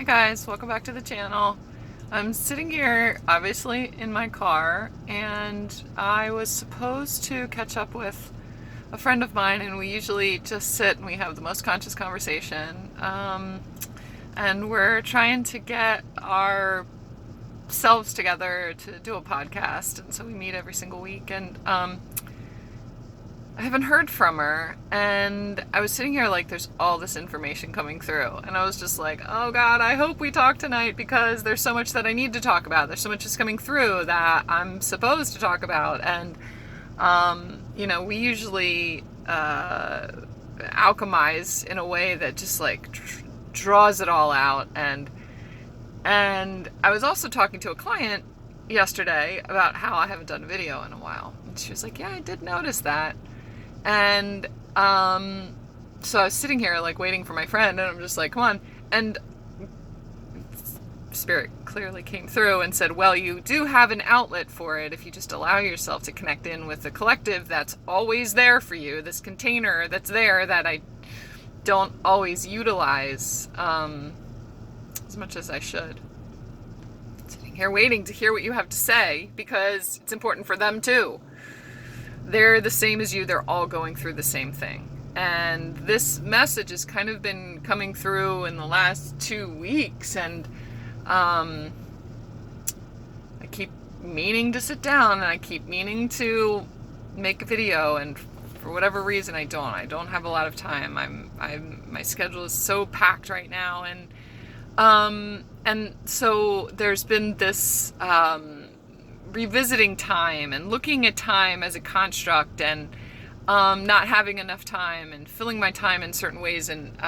Hi guys, welcome back to the channel. I'm sitting here obviously in my car, and I was supposed to catch up with a friend of mine, and we usually just sit and we have the most conscious conversation. And we're trying to get ourselves together to do a podcast, and so we meet every single week, and I haven't heard from her, and I was sitting here like there's all this information coming through, and I was just like, oh god, I hope we talk tonight because there's so much that I need to talk about. There's so much that's coming through that I'm supposed to talk about, and we usually alchemize in a way that just like draws it all out, and I was also talking to a client yesterday about how I haven't done a video in a while, and she was like, yeah, I did notice that. And so I was sitting here like waiting for my friend, and I'm just like, come on. And Spirit clearly came through and said, well, you do have an outlet for it if you just allow yourself to connect in with the collective that's always there for you, this container that's there that I don't always utilize as much as I should. Sitting here waiting to hear what you have to say because it's important for them too. They're the same as you. They're all going through the same thing. And this message has kind of been coming through in the last 2 weeks. And I keep meaning to sit down, and I keep meaning to make a video. And for whatever reason, I don't have a lot of time. My schedule is so packed right now. And so there's been this, revisiting time and looking at time as a construct, and not having enough time and filling my time in certain ways, and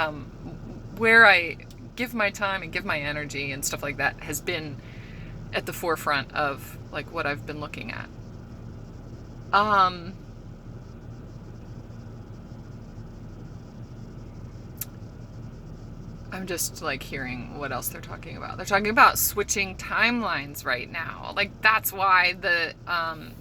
where I give my time and give my energy and stuff like that has been at the forefront of like what I've been looking at. I'm just like hearing what else they're talking about. They're talking about switching timelines right now. Like that's why the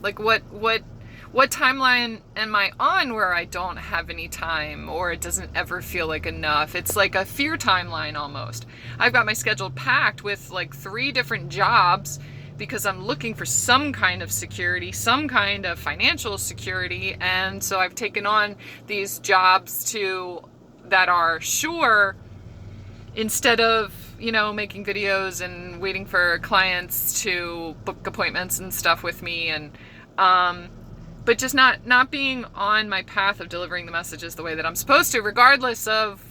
like what timeline am I on where I don't have any time, or it doesn't ever feel like enough? It's like a fear timeline almost. I've got my schedule packed with like 3 different jobs because I'm looking for some kind of security, some kind of financial security, and so I've taken on these jobs that are sure, instead of, making videos and waiting for clients to book appointments and stuff with me, and but just not being on my path of delivering the messages the way that I'm supposed to, regardless of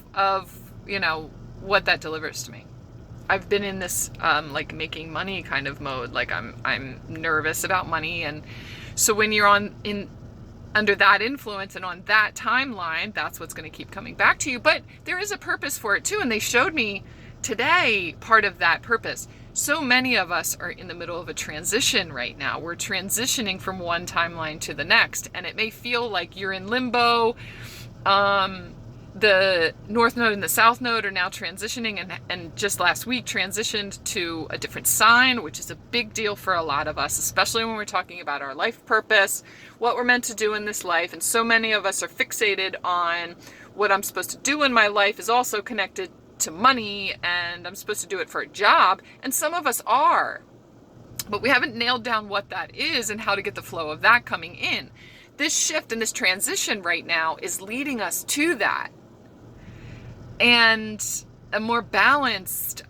what that delivers to me. I've been in this like making money kind of mode. Like I'm nervous about money, and so when you're under that influence and on that timeline, that's what's going to keep coming back to you. But there is a purpose for it too, and they showed me today part of that purpose. So many of us are in the middle of a transition right now. We're transitioning from one timeline to the next, and it may feel like you're in limbo. The North Node and the South Node are now transitioning, and just last week transitioned to a different sign, which is a big deal for a lot of us, especially when we're talking about our life purpose, what we're meant to do in this life. And so many of us are fixated on what I'm supposed to do in my life is also connected to money, and I'm supposed to do it for a job. And some of us are, but we haven't nailed down what that is and how to get the flow of that coming in. This shift and this transition right now is leading us to that. And a more balanced,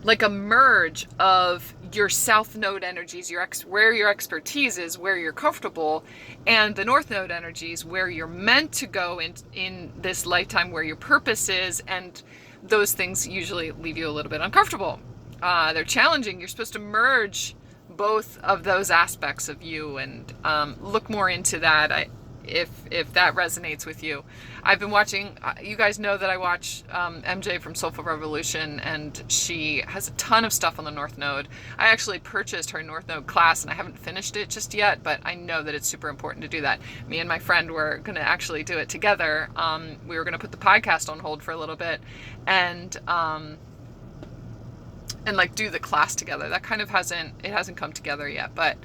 like a merge of your South Node energies, where your expertise is, where you're comfortable, and the North Node energies, where you're meant to go in this lifetime, where your purpose is, and those things usually leave you a little bit uncomfortable. They're challenging. You're supposed to merge both of those aspects of you, and look more into that. If that resonates with you. I've been watching, you guys know that I watch MJ from Soulful Revolution, and she has a ton of stuff on the North Node. I actually purchased her North Node class, and I haven't finished it just yet, but I know that it's super important to do that. Me and my friend were going to actually do it together. We were going to put the podcast on hold for a little bit, and like do the class together. That kind of hasn't come together yet, but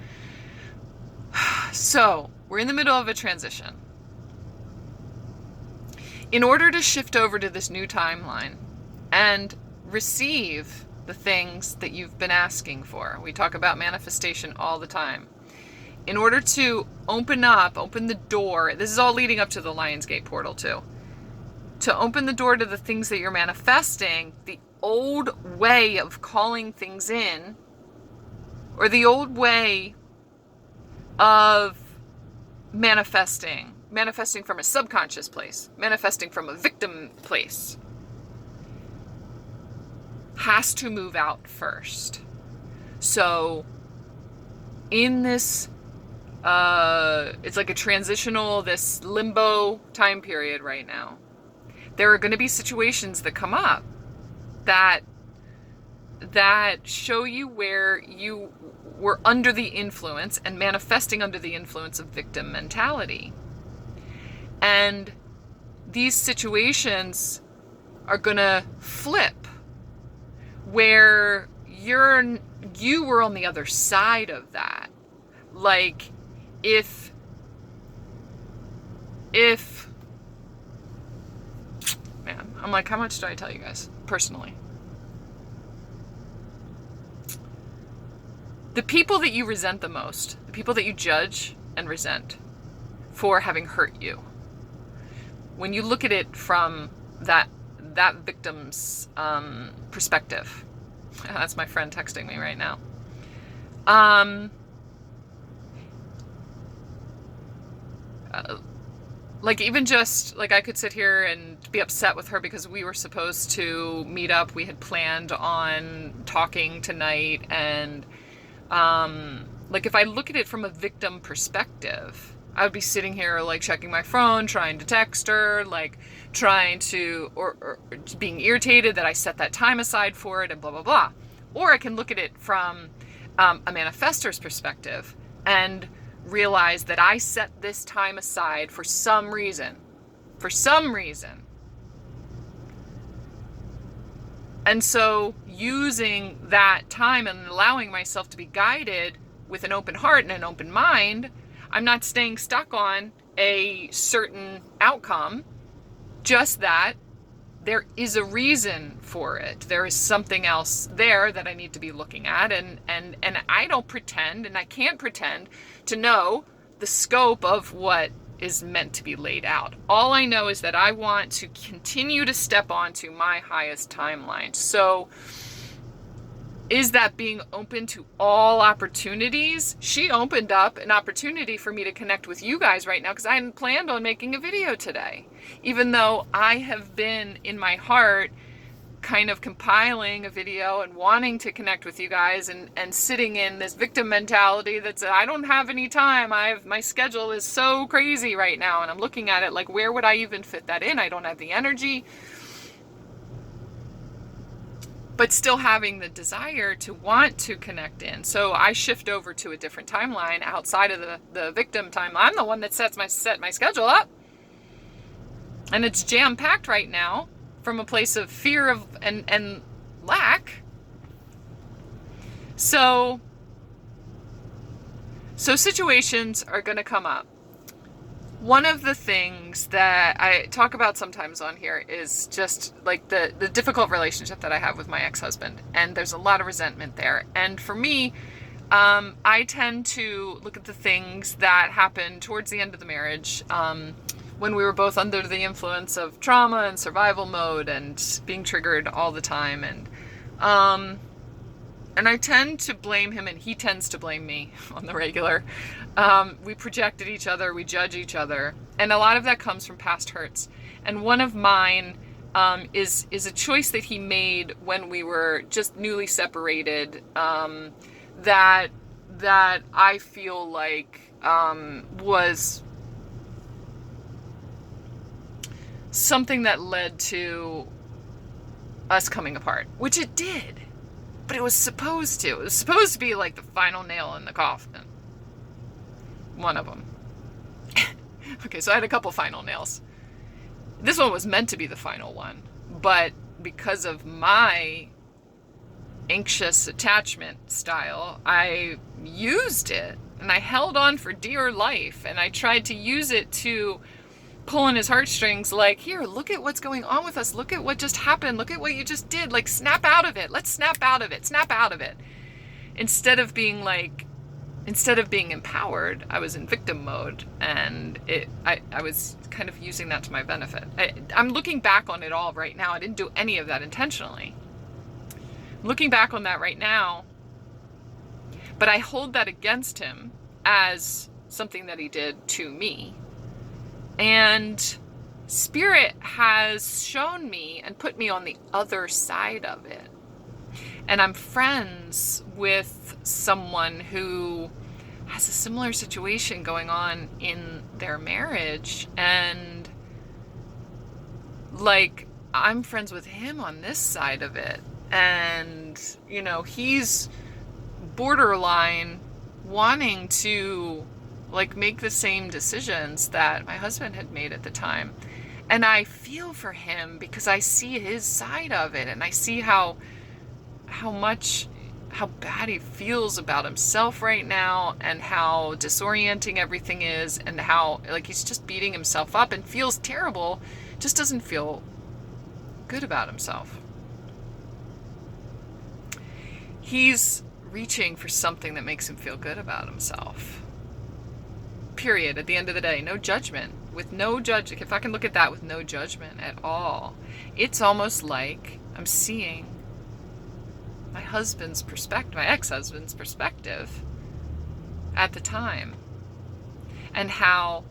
so we're in the middle of a transition. In order to shift over to this new timeline and receive the things that you've been asking for. We talk about manifestation all the time. In order to open the door, this is all leading up to the Lionsgate portal too. To open the door to the things that you're manifesting, the old way of calling things in, or the old way of manifesting from a subconscious place, manifesting from a victim place, has to move out first. So in this, it's like a transitional, this limbo time period right now, there are going to be situations that come up that show you where you were under the influence and manifesting under the influence of victim mentality. And these situations are going to flip where you were on the other side of that. Like if man, I'm like, how much do I tell you guys personally? The people that you resent the most, the people that you judge and resent for having hurt you, when you look at it from that victim's perspective, that's my friend texting me right now. Like even just like I could sit here and be upset with her because we were supposed to meet up. We had planned on talking tonight, and like if I look at it from a victim perspective, I would be sitting here like checking my phone, trying to text her, like trying to, or being irritated that I set that time aside for it and blah, blah, blah. Or I can look at it from a manifestor's perspective and realize that I set this time aside for some reason. And so using that time and allowing myself to be guided with an open heart and an open mind, I'm not staying stuck on a certain outcome, just that there is a reason for it. There is something else there that I need to be looking at, and I don't pretend, and I can't pretend to know the scope of what is meant to be laid out. All I know is that I want to continue to step onto my highest timeline. So is that being open to all opportunities? She opened up an opportunity for me to connect with you guys right now because I hadn't planned on making a video today. Even though I have been in my heart kind of compiling a video and wanting to connect with you guys and sitting in this victim mentality that's, I don't have any time. My schedule is so crazy right now. And I'm looking at it like, where would I even fit that in? I don't have the energy. But still having the desire to want to connect in. So I shift over to a different timeline outside of the victim timeline. I'm the one that set my schedule up. And it's jam-packed right now from a place of fear of and lack. So situations are going to come up. One of the things that I talk about sometimes on here is just like the difficult relationship that I have with my ex-husband. And there's a lot of resentment there. And for me, I tend to look at the things that happened towards the end of the marriage, when we were both under the influence of trauma and survival mode and being triggered all the time. And I tend to blame him and he tends to blame me on the regular. We project at each other, we judge each other. And a lot of that comes from past hurts. And one of mine is a choice that he made when we were just newly separated, that I feel like was something that led to us coming apart, which it did, but it was supposed to. It was supposed to be like the final nail in the coffin. One of them. Okay, so I had a couple final nails. This one was meant to be the final one, but because of my anxious attachment style, I used it and I held on for dear life, and I tried to use it to pulling his heartstrings, like, here, look at what's going on with us. Look at what just happened. Look at what you just did. Like, snap out of it. Let's snap out of it. Snap out of it. Instead of being empowered, I was in victim mode, and I was kind of using that to my benefit. I'm looking back on it all right now. I didn't do any of that intentionally. Looking back on that right now, but I hold that against him as something that he did to me. And Spirit has shown me and put me on the other side of it. And I'm friends with someone who has a similar situation going on in their marriage. And like, I'm friends with him on this side of it. And, you know, he's borderline wanting to like make the same decisions that my husband had made at the time. And I feel for him because I see his side of it, and I see how bad he feels about himself right now, and how disorienting everything is, and how like he's just beating himself up and feels terrible, just doesn't feel good about himself. He's reaching for something that makes him feel good about himself. Period. At the end of the day, no judgment. With no judge, if I can look at that with no judgment at all, it's almost like I'm seeing my husband's perspective, my ex-husband's perspective at the time, and how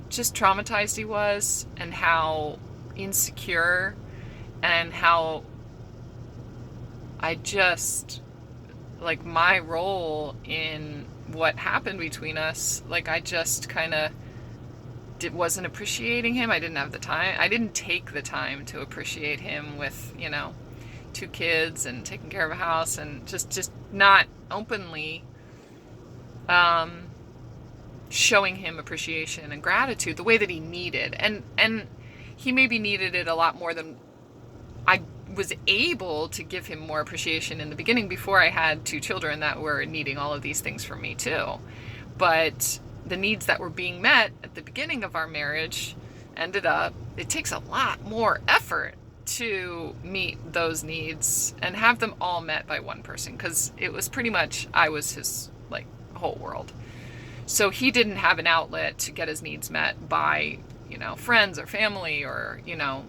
just traumatized he was, and how insecure, and how I just, like, my role in what happened between us, like, I just kind of wasn't appreciating him. I didn't have the time. I didn't take the time to appreciate him with, you know, 2 kids and taking care of a house, and just not openly showing him appreciation and gratitude the way that he needed. And he maybe needed it a lot more than I was able to give him more appreciation in the beginning, before I had 2 children that were needing all of these things from me too. But the needs that were being met at the beginning of our marriage ended up, it takes a lot more effort to meet those needs and have them all met by one person, because it was pretty much, I was his like whole world. So he didn't have an outlet to get his needs met by, you know, friends or family, or, you know.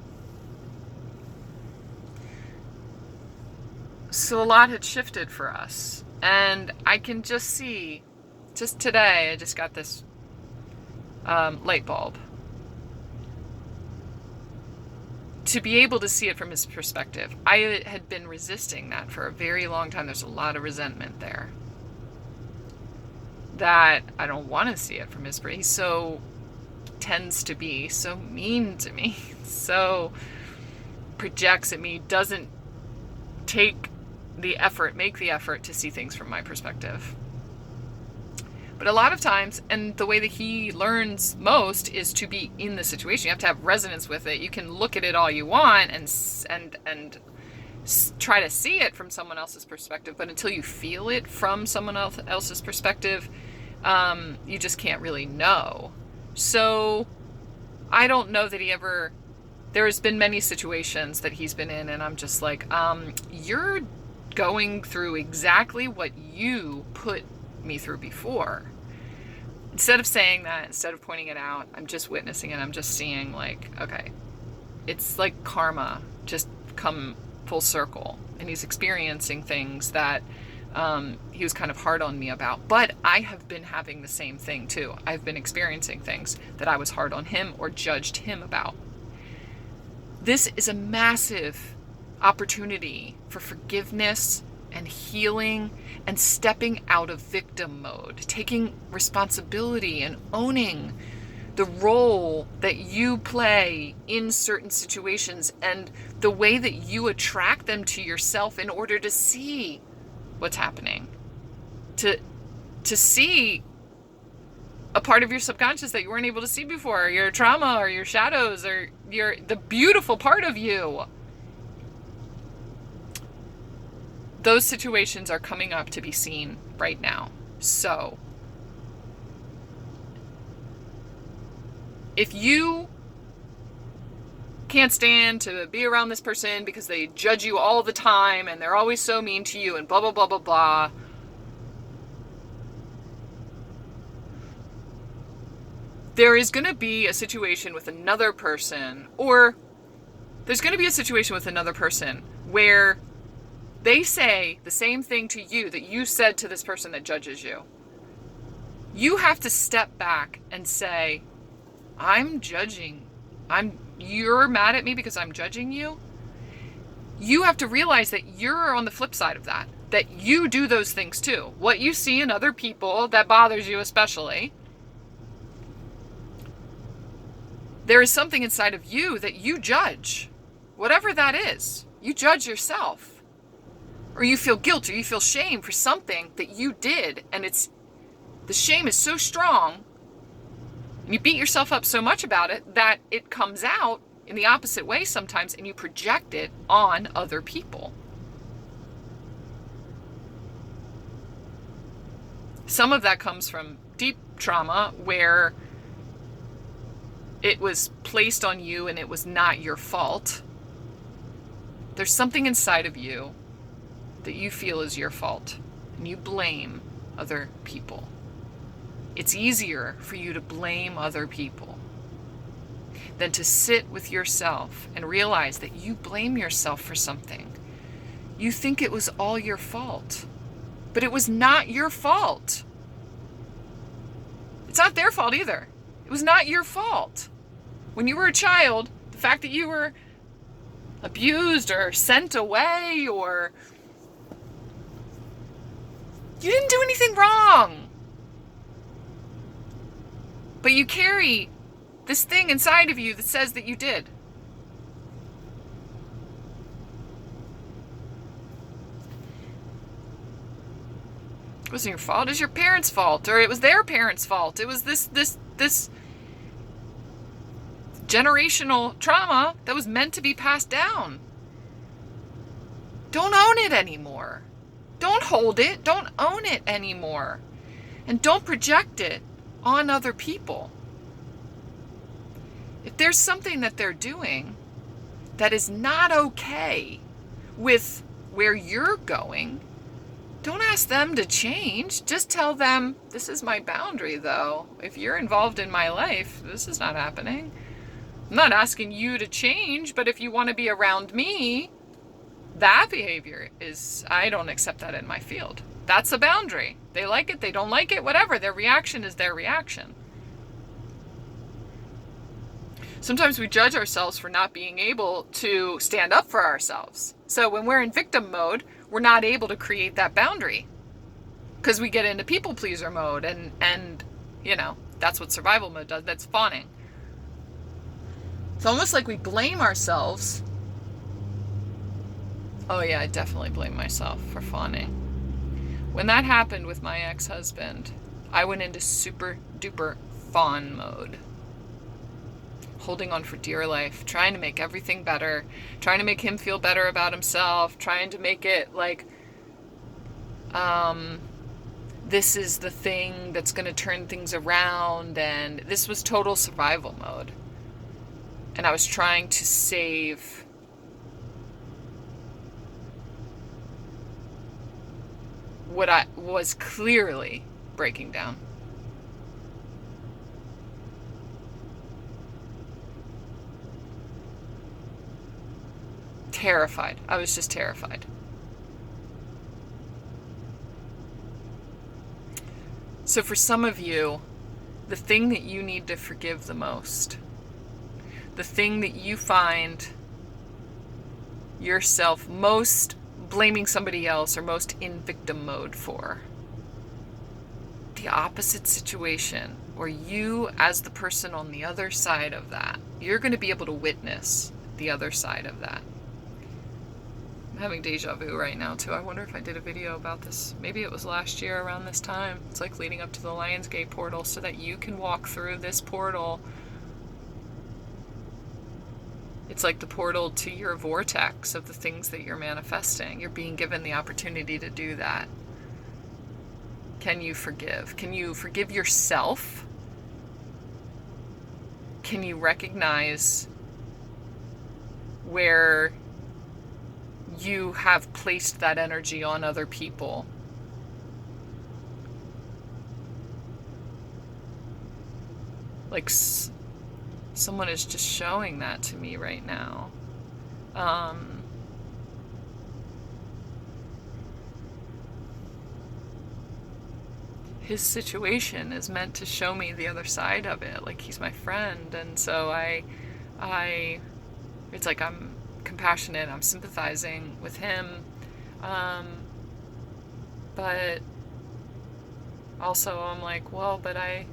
So a lot had shifted for us. And I can just see, just today, I just got this light bulb. To be able to see it from his perspective. I had been resisting that for a very long time. There's a lot of resentment there. That I don't want to see it from his perspective. He so tends to be so mean to me. So projects at me, doesn't make the effort to see things from my perspective. But a lot of times, and the way that he learns most is to be in the situation. You have to have resonance with it. You can look at it all you want and try to see it from someone else's perspective, but until you feel it from someone else's perspective, you just can't really know. So I don't know that there has been many situations that he's been in, and I'm just like, you're going through exactly what you put me through before. Instead of saying that, instead of pointing it out, I'm just witnessing it. I'm just seeing, like, okay, it's like karma just come full circle, and he's experiencing things that he was kind of hard on me about. But I have been having the same thing too. I've been experiencing things that I was hard on him or judged him about. This is a massive opportunity for forgiveness and healing and stepping out of victim mode, taking responsibility and owning the role that you play in certain situations and the way that you attract them to yourself in order to see what's happening, to see a part of your subconscious that you weren't able to see before, your trauma or your shadows or the beautiful part of you. Those situations are coming up to be seen right now. So if you can't stand to be around this person because they judge you all the time and they're always so mean to you and blah, blah, blah, blah, blah, there is going to be a situation with another person, or there's going to be a situation with another person where they say the same thing to you that you said to this person that judges you. You have to step back and say, you're mad at me because I'm judging you. You have to realize that you're on the flip side of that you do those things too. What you see in other people that bothers you especially, there is something inside of you that you judge. Whatever that is, you judge yourself. Or you feel guilt or you feel shame for something that you did, and the shame is so strong, and you beat yourself up so much about it that it comes out in the opposite way sometimes, and you project it on other people. Some of that comes from deep trauma where it was placed on you and it was not your fault. There's something inside of you that you feel is your fault, and you blame other people. It's easier for you to blame other people than to sit with yourself and realize that you blame yourself for something. You think it was all your fault, but it was not your fault. It's not their fault either. It was not your fault. When you were a child, the fact that you were abused or sent away, or you didn't do anything wrong, but you carry this thing inside of you that says that you did. It wasn't your fault. It was your parents' fault, or it was their parents' fault. It was this generational trauma that was meant to be passed down. Don't own it anymore. Don't hold it. Don't own it anymore. And don't project it on other people. If there's something that they're doing that is not okay with where you're going, don't ask them to change. Just tell them, this is my boundary though. If you're involved in my life, this is not happening. I'm not asking you to change, but if you want to be around me, that behavior I don't accept that in my field. That's a boundary. They like it, they don't like it, whatever. Their reaction is their reaction. Sometimes we judge ourselves for not being able to stand up for ourselves. So when we're in victim mode, we're not able to create that boundary because we get into people pleaser mode, and that's what survival mode does. That's fawning. It's almost like we blame ourselves. Oh yeah, I definitely blame myself for fawning. When that happened with my ex-husband, I went into super duper fawn mode. Holding on for dear life, trying to make everything better, trying to make him feel better about himself, trying to make it like, this is the thing that's going to turn things around, and this was total survival mode. And I was trying to save what I was clearly breaking down. Terrified. I was just terrified. So for some of you, the thing that you need to forgive the most, the thing that you find yourself most blaming somebody else or most in victim mode for, the opposite situation, or you as the person on the other side of that, you're going to be able to witness the other side of that. I'm having deja vu right now too. I wonder if I did a video about this. Maybe it was last year around this time. It's like leading up to the Lionsgate portal so that you can walk through this portal. It's like the portal to your vortex of the things that you're manifesting. You're being given the opportunity to do that. Can you forgive? Can you forgive yourself? can you recognize where you have placed that energy on other people? Like someone is just showing that to me right now. His situation is meant to show me the other side of it. Like, he's my friend, and so it's like I'm compassionate, I'm sympathizing with him, but also I'm like, well, but I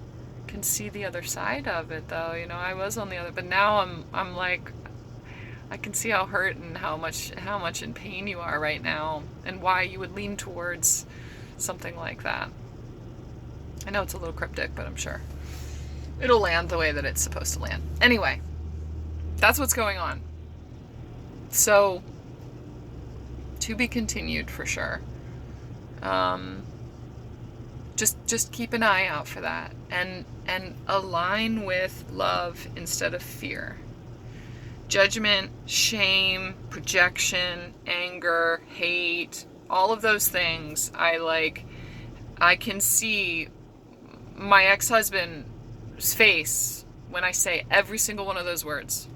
can see the other side of it, though. I was on the other, but now I'm like, I can see how hurt and how much in pain you are right now, and why you would lean towards something like that. I know it's a little cryptic, but I'm sure it'll land the way that it's supposed to land. Anyway, that's what's going on. So, to be continued for sure. Just keep an eye out for that, and align with love instead of fear. Judgment, shame, projection, anger, hate, all of those things, I can see my ex-husband's face when I say every single one of those words.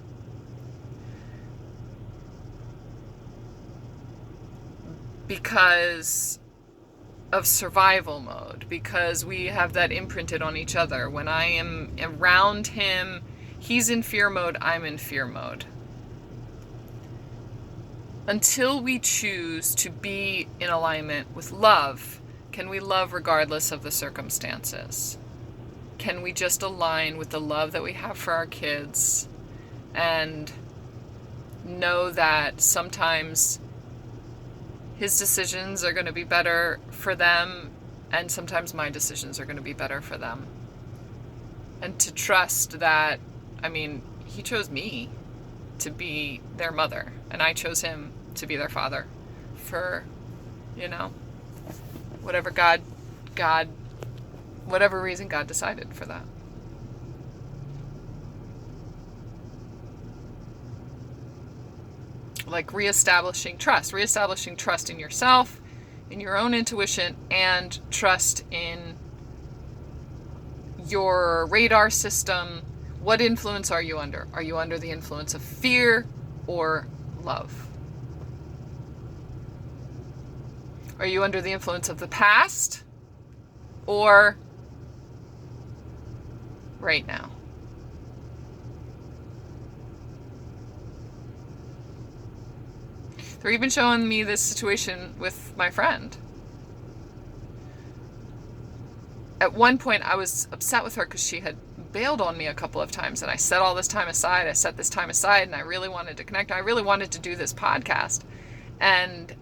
Because of survival mode, because we have that imprinted on each other. When I am around him, he's in fear mode, I'm in fear mode. Until we choose to be in alignment with love, can we love regardless of the circumstances? Can we just align with the love that we have for our kids and know that sometimes his decisions are going to be better for them, and sometimes my decisions are going to be better for them? And to trust that, he chose me to be their mother, and I chose him to be their father for, whatever whatever reason God decided for that. Like reestablishing trust in yourself, in your own intuition, and trust in your radar system. What influence are you under? Are you under the influence of fear or love? Are you under the influence of the past or right now? They're even showing me this situation with my friend. At one point, I was upset with her because she had bailed on me a couple of times, and I set all this time aside. I set this time aside, and I really wanted to connect. I really wanted to do this podcast. And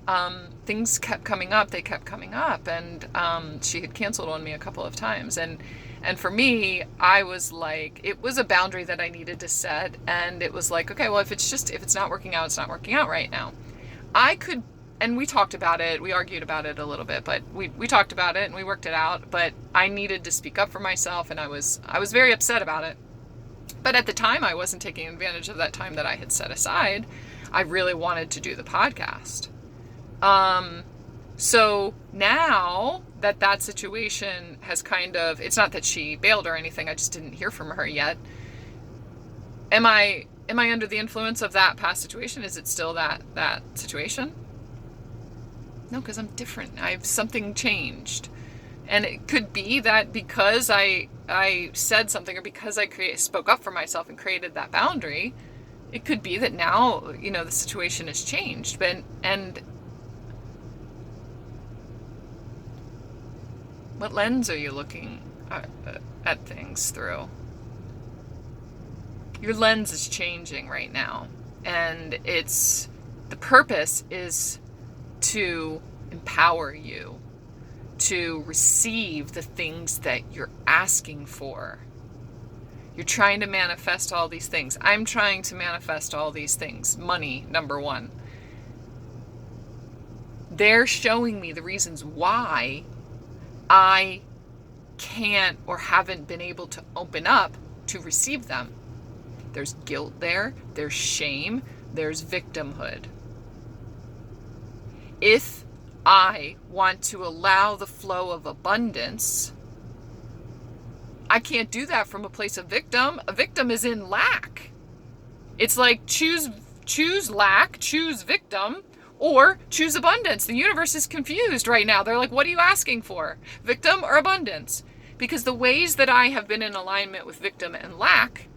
things kept coming up. They kept coming up. And she had canceled on me a couple of times. And for me, I was like, it was a boundary that I needed to set. And it was like, okay, well, if it's not working out, it's not working out right now. I could, and we talked about it. We argued about it a little bit, but we talked about it and we worked it out. But I needed to speak up for myself, and I was very upset about it. But at the time, I wasn't taking advantage of that time that I had set aside. I really wanted to do the podcast. So now that situation has kind of, it's not that she bailed or anything, I just didn't hear from her yet. Am I under the influence of that past situation? Is it still that situation? No, because I'm different. Something changed. And it could be that because I said something, or because I spoke up for myself and created that boundary, it could be that now, the situation has changed. And what lens are you looking at things through? Your lens is changing right now. And the purpose is to empower you to receive the things that you're asking for. You're trying to manifest all these things. I'm trying to manifest all these things. Money, number one. They're showing me the reasons why I can't or haven't been able to open up to receive them. There's guilt there. There's shame. There's victimhood. If I want to allow the flow of abundance, I can't do that from a place of victim. A victim is in lack. It's like choose lack, choose victim, or choose abundance. The universe is confused right now. They're like, what are you asking for? Victim or abundance? Because the ways that I have been in alignment with victim and lack,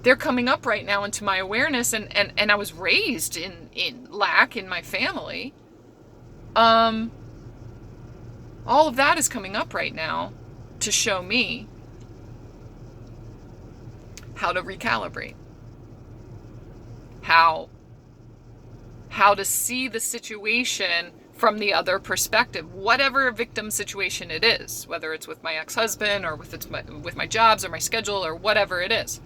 they're coming up right now into my awareness, and I was raised in lack in my family. All of that is coming up right now to show me how to recalibrate, how to see the situation from the other perspective, whatever victim situation it is, whether it's with my ex-husband or with my jobs or my schedule or whatever it is.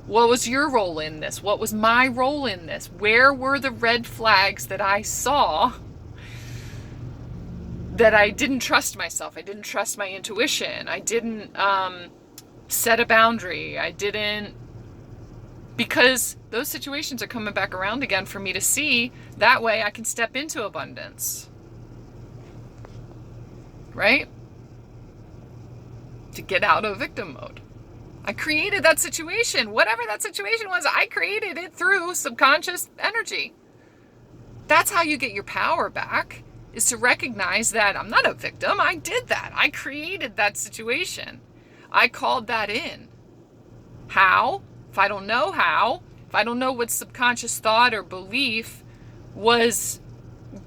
What was your role in this? What was my role in this? Where were the red flags that I saw that I didn't trust myself? I didn't trust my intuition. I didn't set a boundary. I didn't, because those situations are coming back around again for me to see. That way I can step into abundance. Right? To get out of victim mode. I created that situation. Whatever that situation was, I created it through subconscious energy. That's how you get your power back, is to recognize that I'm not a victim. I did that. I created that situation. I called that in. How? If I don't know how, if I don't know what subconscious thought or belief was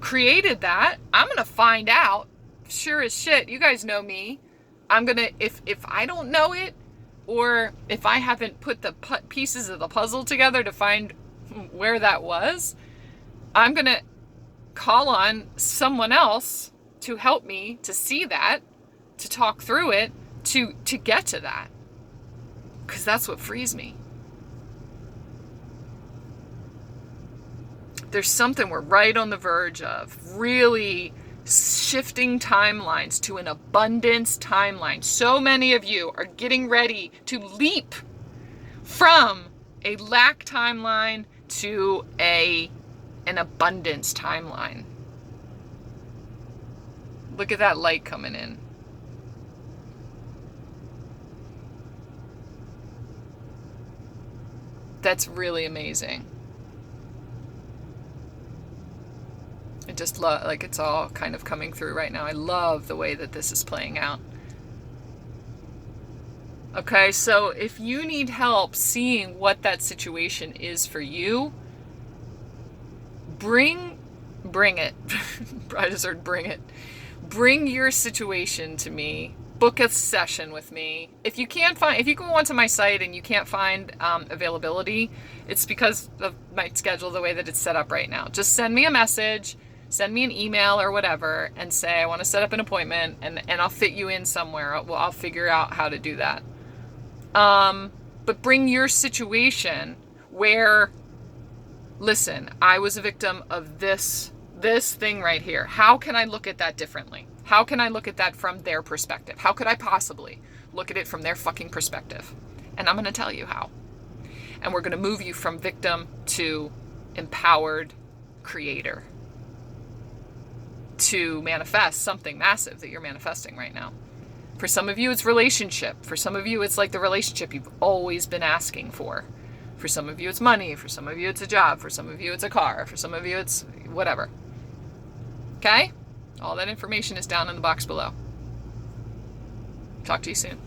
created that, I'm going to find out. Sure as shit. You guys know me. I'm going to, if I don't know it, or if I haven't put the pieces of the puzzle together to find where that was, I'm going to call on someone else to help me to see that, to talk through it, to get to that. Because that's what frees me. There's something we're right on the verge of, really shifting timelines to an abundance timeline. So many of you are getting ready to leap from a lack timeline to an abundance timeline. Look at that light coming in. That's really amazing. I just love, like, it's all kind of coming through right now. I love the way that this is playing out. Okay, so if you need help seeing what that situation is for you, bring it. I just heard bring it. Bring your situation to me. Book a session with me. If you go onto my site and you can't find availability, it's because of my schedule, the way that it's set up right now. Just send me a message. Send me an email or whatever and say, I want to set up an appointment, and I'll fit you in somewhere. I'll figure out how to do that. But bring your situation where, listen, I was a victim of this thing right here. How can I look at that differently? How can I look at that from their perspective? How could I possibly look at it from their fucking perspective? And I'm going to tell you how. And we're going to move you from victim to empowered creator, to manifest something massive that you're manifesting right now. For some of you, it's relationship. For some of you, it's like the relationship you've always been asking for. For some of you, it's money. For some of you, it's a job. For some of you, it's a car. For some of you, it's whatever. Okay? All that information is down in the box below. Talk to you soon.